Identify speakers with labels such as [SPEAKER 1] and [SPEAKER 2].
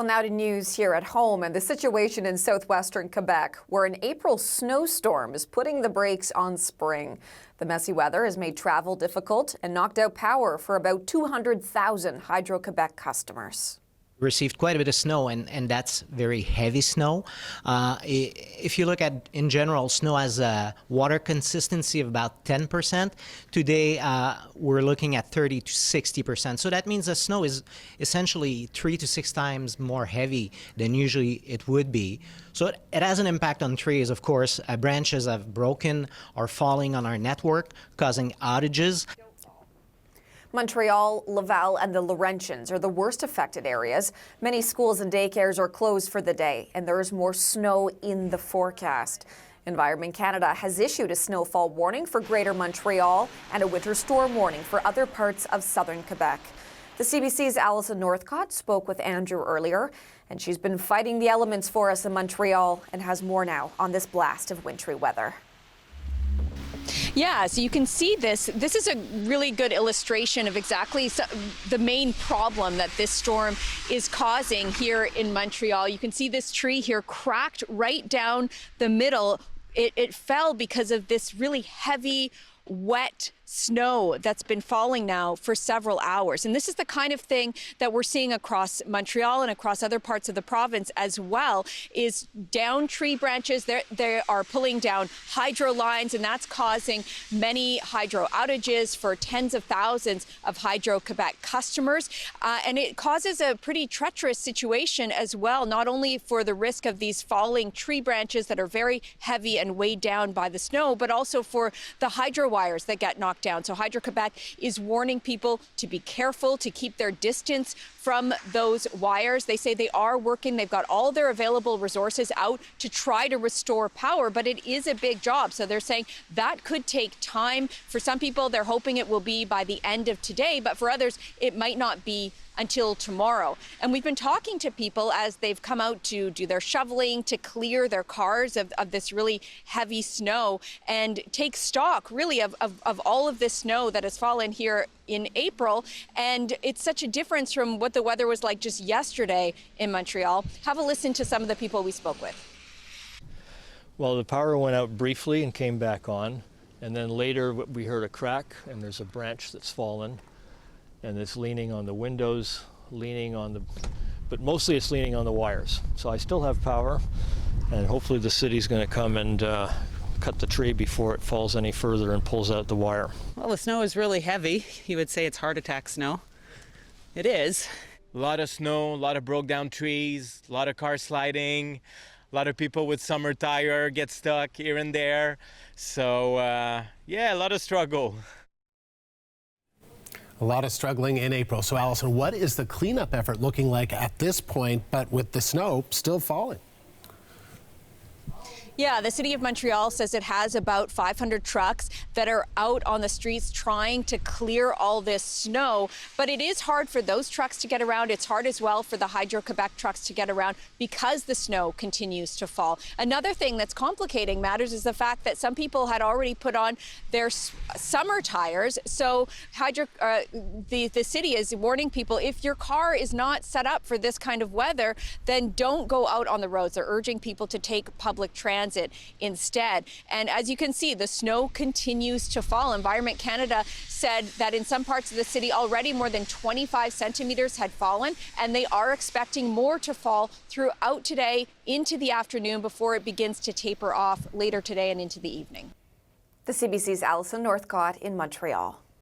[SPEAKER 1] Well, now to news here at home and the situation in southwestern Quebec, where an April snowstorm is putting the brakes on spring. The messy weather has made travel difficult and knocked out power for about 200,000 Hydro-Québec customers.
[SPEAKER 2] Received quite a bit of snow, and that's very heavy snow. If you look at, in general, snow has a water consistency of about 10%. Today, we're looking at 30 to 60%. So that means the snow is essentially 3 to 6 times more heavy than usually it would be. So it has an impact on trees, of course. Branches have broken or falling on our network, causing outages.
[SPEAKER 1] Montreal, Laval, and the Laurentians are the worst affected areas. Many schools and daycares are closed for the day, and there is more snow in the forecast. Environment Canada has issued a snowfall warning for Greater Montreal and a winter storm warning for other parts of southern Quebec. The CBC's Alison Northcott spoke with Andrew earlier, and she's been fighting the elements for us in Montreal and has more now on this blast of wintry weather.
[SPEAKER 3] Yeah, so you can see this. This is a really good illustration of exactly the main problem that this storm is causing here in Montreal. You can see this tree here cracked right down the middle. It fell because of this really heavy, wet snow that's been falling now for several hours. And this is the kind of thing that we're seeing across Montreal and across other parts of the province as well, is down tree branches. They are pulling down hydro lines, and that's causing many hydro outages for tens of thousands of Hydro-Québec customers. And it causes a pretty treacherous situation as well, not only for the risk of these falling tree branches that are very heavy and weighed down by the snow, but also for the hydro wires that get knocked down. So Hydro-Québec is warning people to be careful, to keep their distance from those wires. They say they are working. They've got all their available resources out to try to restore power, but it is a big job. So they're saying that could take time. For some people, they're hoping it will be by the end of today, but for others, it might not be until tomorrow. And we've been talking to people as they've come out to do their shoveling, to clear their cars of this really heavy snow and take stock really of all of this snow that has fallen here in April. And it's such a difference from what the weather was like just yesterday in Montreal. Have a listen to some of the people we spoke with.
[SPEAKER 4] Well, the power went out briefly and came back on. And then later we heard a crack, and there's a branch that's fallen. And it's leaning on the windows, but mostly it's leaning on the wires. So I still have power, and hopefully the city's going to come and cut the tree before it falls any further and pulls out the wire.
[SPEAKER 5] Well, the snow is really heavy. You would say it's heart attack snow. It is.
[SPEAKER 6] A lot of snow, a lot of broke down trees, a lot of car sliding, a lot of people with summer tire get stuck here and there. So yeah, a lot of struggle.
[SPEAKER 7] A lot of struggling in April. So, Alison, what is the cleanup effort looking like at this point, but with the snow still falling?
[SPEAKER 3] Yeah, the City of Montreal says it has about 500 trucks that are out on the streets trying to clear all this snow. But it is hard for those trucks to get around. It's hard as well for the Hydro-Québec trucks to get around because the snow continues to fall. Another thing that's complicating matters is the fact that some people had already put on their summer tires. So the city is warning people, if your car is not set up for this kind of weather, then don't go out on the roads. They're urging people to take public transit instead. And as you can see, the snow continues to fall. Environment Canada said that in some parts of the city already more than 25 centimeters had fallen, and they are expecting more to fall throughout today into the afternoon before it begins to taper off later today and into the evening.
[SPEAKER 1] The CBC's Alison Northcott in Montreal.